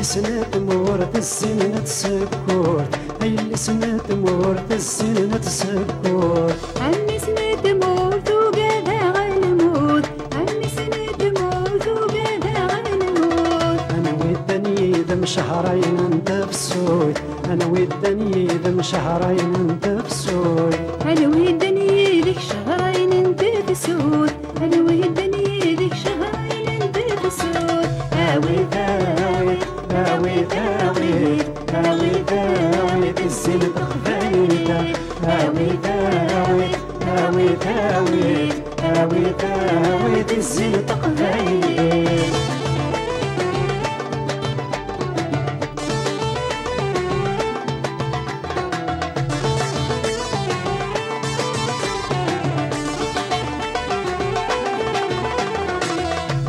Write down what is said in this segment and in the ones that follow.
سنة مورد السنة سكورت اللي سنة مورد السنة سكورت عمي سنة موت وقاعدة على الموت، عمي سنة موت وقاعدة على الموت. أنا ودني ذم شهرين أنت بسوي، أنا ودني ذم شهرين أنت بسوي، أنا ودني ذيك شهرين انت تسود، أنا ودني ذيك شهرين انت تسود. آويت آويت آويت آويت آويت آويت الزين تخفيته، آويت آويت آويت آويت آويت آويت الزين تخفيته.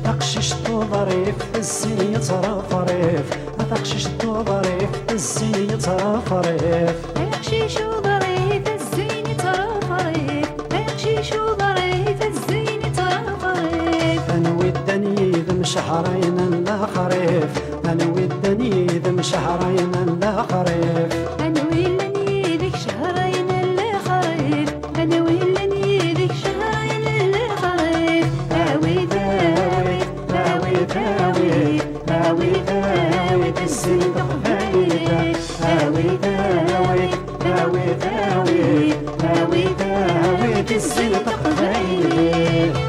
تقششتو ظريف الزين يترفرف، تقششتو ظريف الزين يترفرف، أيقشيش وظريف الزين ترفرف، أيقشيش وظريف الزين ترفرف. أنا ودني ذم شهرين لا خريف، أنا ودني ذم شهرين لا خريف، أنا ويلني ذيك شهرين اللي خريف، أنا ويلني ذيك شهرين اللي خريف. آويت آويت آويت آويت آويت آويت الزين تخفيته، آويت آويت آويت آويت آويت آويت الزين تخفيته.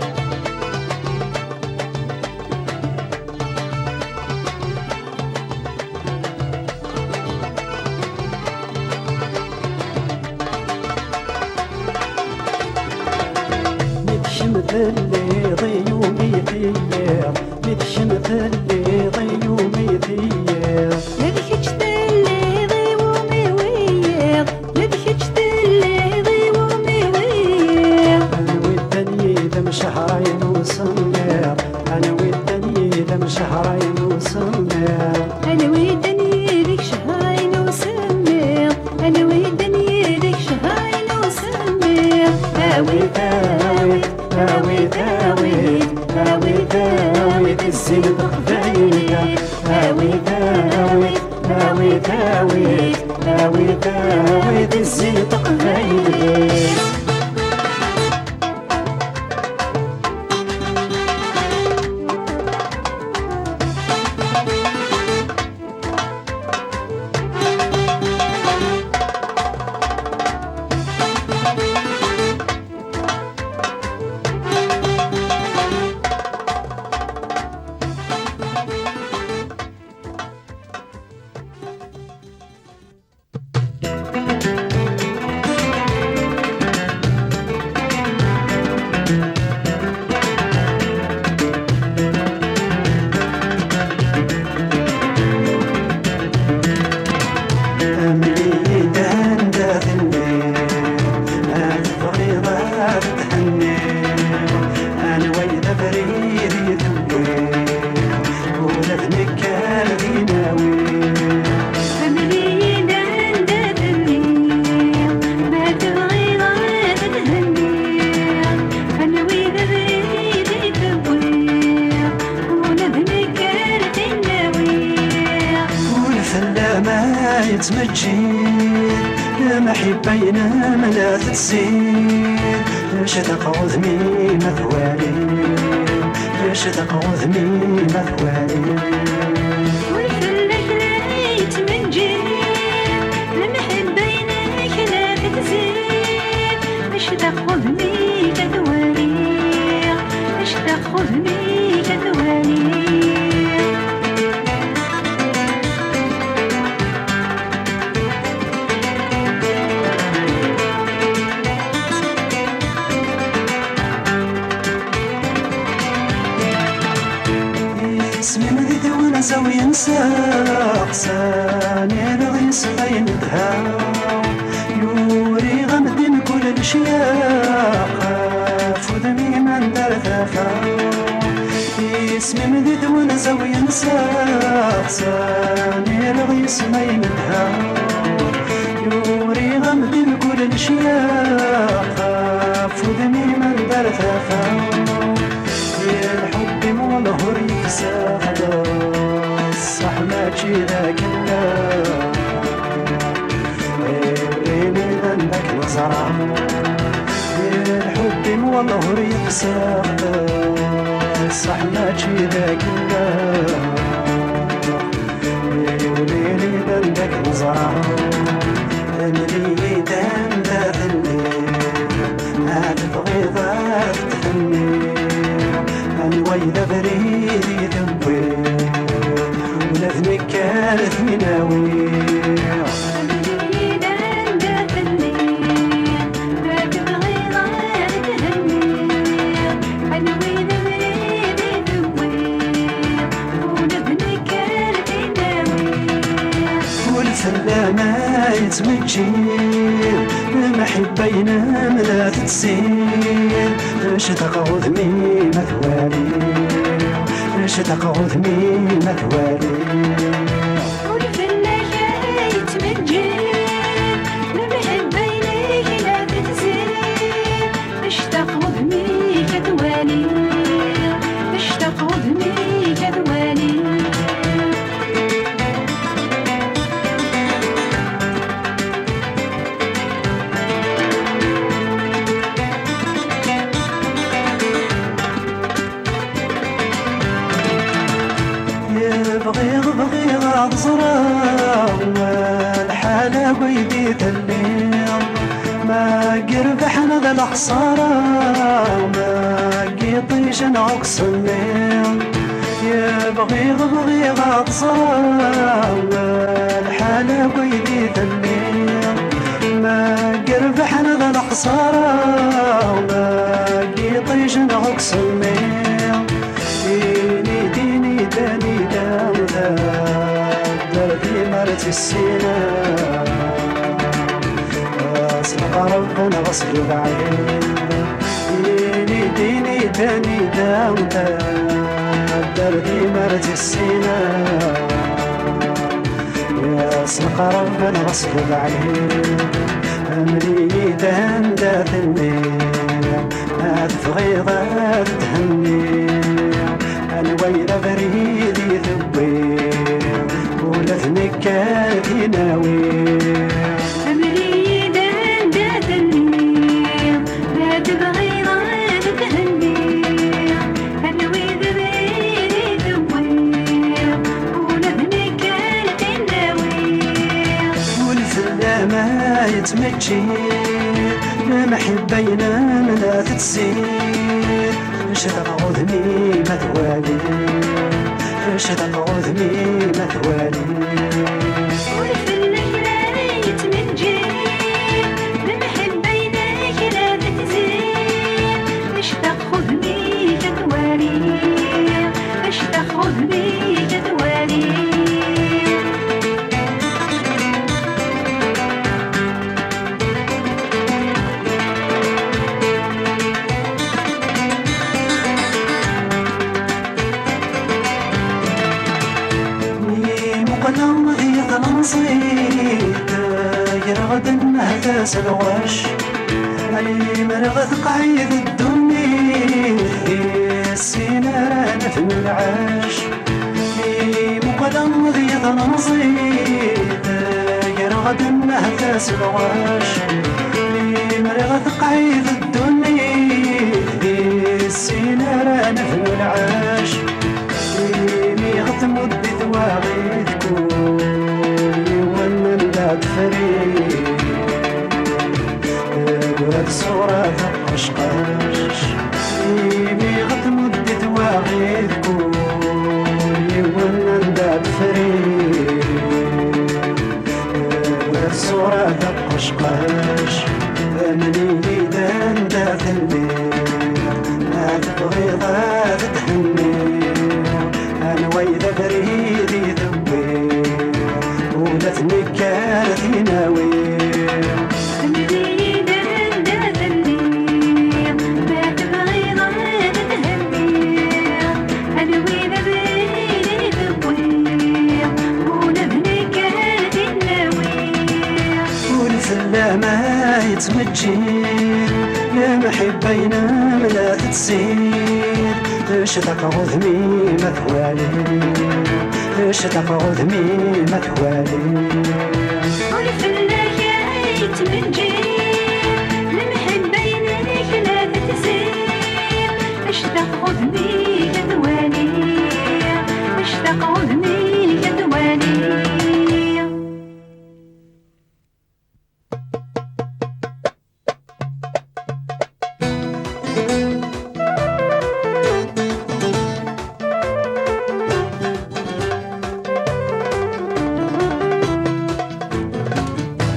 متشمت اللي ضيومي ثير، متشمت اللي ضيومي ثير، لذيك تشتلي ضيومي ويض، لذيك تشتلي ضيومي ويض. أنا ودني ذم شهرين وسمير، أنا ودني ذم شهرين وسمير، أنا ودني ذيك شهرين وسمير، أنا ودني ذيك شهرين وسمير. آويت آويت آويت آويت آويت آويت الزين تخفيته، آويت آويت آويت آويت آويت آويت الزين تخفيته. تمجيد محبينا ملا تسير، شدق وذمي مثوالي، شدق وذمي مثوالي. والفلك لقيت من جيل لمحبينك لا تزيد، مش تاخذني كدوالي، مش تاخذني كدوالي. اسمي مذيد ونسى وينسى أقساني رغيس بين دهاو، يوري غمد كل الأشياء خاف وذمي من دار ثافاو. اسمي مذيد ونسى وينسى أقساني رغيس بين دهاو، يوري غمد كل الأشياء خاف وذمي من دار ثافاو. يا الحب مظهر يكسى خلاص صح ماشي ماشي ذاك اللون وليلي ذنبك نزرع الحب والله يقسى صح ماشي ذاك اللون وليلي ذنبك نزرع اللي دام ذات الليل ما تبغي ذات تهني أنا ويدا بريدي ذنبي ولا ذنكالت مناوي ما يتمجير المحبين لا تتسير اش تقعد مي مثوالي اش تقعد مي مثوالي والفلاحة يتمجير المحبين لا تتسير اش تقعد مي كثوالي اش تقعد مي كثوالي بغيض عطزرة والحالة بيديت الليل ما قربحنا ذا الحصارة ما قيطيش نعكس الليل يا بغيض عطزرة والحالة بيديت الليل ما قربحنا ذا الحصارة ما قيطيش نعكس الليل ديني داني دام دربي مرت السينا أصلق ربنا غصب بعيد ديني داني دام دربي مرت السينا أصلق ربنا غصب بعيد أمري دان ذات الليل ما تبغي ذات تهني أنا ويلا بريدي ثبي ولا ثنكاتي ناوي أمري دان ذات الليل لا تبغي غير تهني أنا ويلا بريدي ثبي ولا ثنكاتي ناوي والفلا ما يتمجير المحبين لا تتسير اش تقعدني مثوالي اش تقعدني مثوالي والفلاحة يتمجير المحبينك لا تتزير اش تاخذني كثوالي اش تاخذني كثوالي ولو هي نصيد يرغد النهدى سلواش علي مرغد قعيد الدنيا السينا رانا في العاش مقلم ذي نصيد يرغد النهدى سلواش مرغد قعيد الدنيا السينا رانا في العاش ميغت مدة ثواغيث كوني ونن لا تفريد قرد صورة تقشقش ميغت مدة ثواغيث كوني ونن لا تفريد قرد صورة تقشقش أمني دان ذات الليل ما تبغي ذات تهني أنا ويدا بريدي ذبي ولا ثنكاتي ناوي أمري دان ذات الليل ما تبغي غير تهني أنا ويدا بريدي ذبي ولا ثنكاتي ناوي والفلا ما يتمجير يا محبينا لا تتسير اش تقعد مي مثوالي تشتاق غذمي ما توالي ولفلاك عيت من جيل المحبة ينالك لا تتزيل اشتاق غذمي كدواني اشتاق غذمي كدواني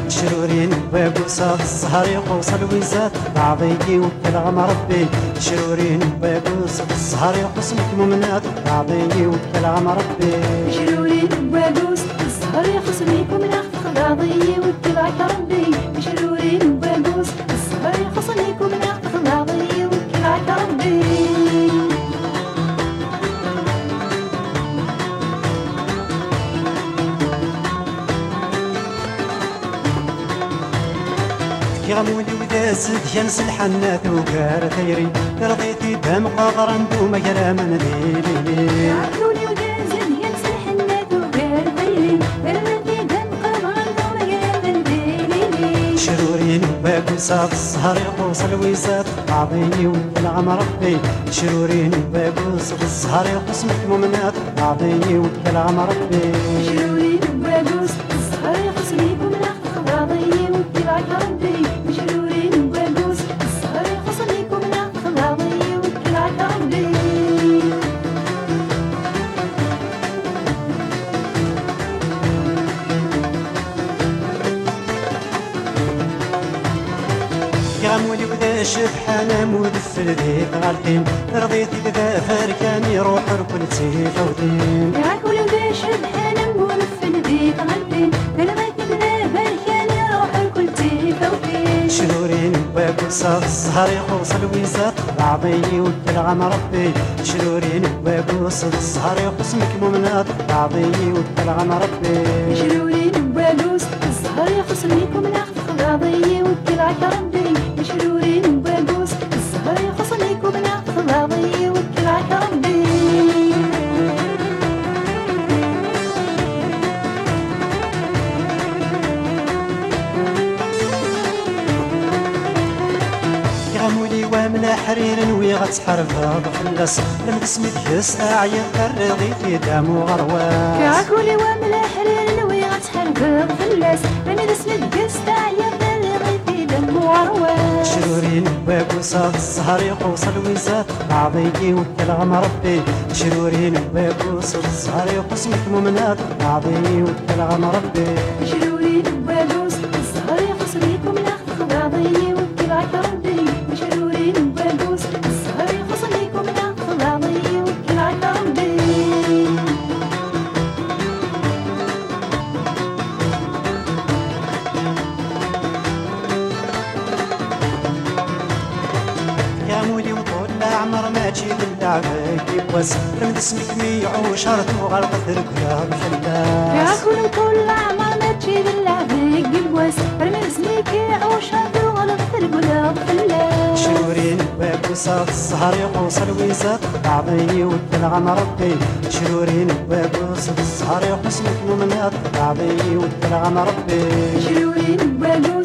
شرورين وبوسات السهر يقوس الوزات بعضيكي وكلام ربي شرورين وبوسات السهر يقوس مكمومنات بعضيكي وكلام ربي مشرورين وبابوس السهر يخصنيكم من أخذ راضي واتبعك ربي مشرورين وبابوس السهر يخصنيكم من أخذ راضي واتبعك ربي كيغمولي ودازت ينس الحنات وكار ثيري رضيتي دم قاغر ندوم كلام ليلي عقلوني ودازن ينسى الحنات وقال خيري برمتي دم قمر ومقام الليلي شرورين وبابوسات السهر يقوس الوزات بعضيني وكلام ربي شرورين وبابوسات السهر يقوس مكمومنات بعضيني وكلام ربي مشرورين وبابوس السهر يخصنيكم من أخذ راضي واتبعك ربي مشرورين وبابوس السهر يخصنيكم من أخذ راضي واتبعك ربي كامولي وذا شبحانة مودف ذيك غالتين رضيتي ذا فركان يروح ركن سيفة ودين ياكل باش بحال مولف ذيك غلبين بلغيت بلا بركان يروح الكل تيفوتين شهورين وبابوسات السهر يخوص الوزات بعضي وكلام ربي شهورين وبابوسات السهر يخوص مكمومنات بعضي وكلام ربي مشرورين وبابوس السهر يخصنيكم من أخذ راضي واتبعك ربي مشرورين وبابوس السهر يخصنيكم من أخذ راضي واتبعك ربي كامولي ومن حرير ويغتحرف ضفلس لم تسمي ديس أعيا الرضي في دام وغرواس كاكولي وملا حرير نوي غتحرف الفلاس رمي دسمت قستا عيا الرغي في دم وعرواس شرورين وبابوسات السهر يقوس الوزات بعضيكي وكلام ربي شرورين وبابوسات السهر يقوس مكمومنات بعضي وكلام ربي مشرورين وبابوس السهر يخصنيكم من أخذ راضي واتبعك ربي مشرورين وبابوس السهر يخصنيكم من أخذ راضي واتبعك ربي يا مولي وطول العمر ما تجي باللعبة كيبواس رمد اسمك ميعو شرط وغلقت ركلا بفلاس ياكل طول العمر ما تجي باللعبة قبواس رمي اسمك عوشات وغلط القلاب فلاس شرورين وبابوسات السهر يقوس الوزات بعضي وكلام ربي شرورين وبابوسات السهر يقوس مكمومنات بعضي وكلام ربي مشرورين وبابوس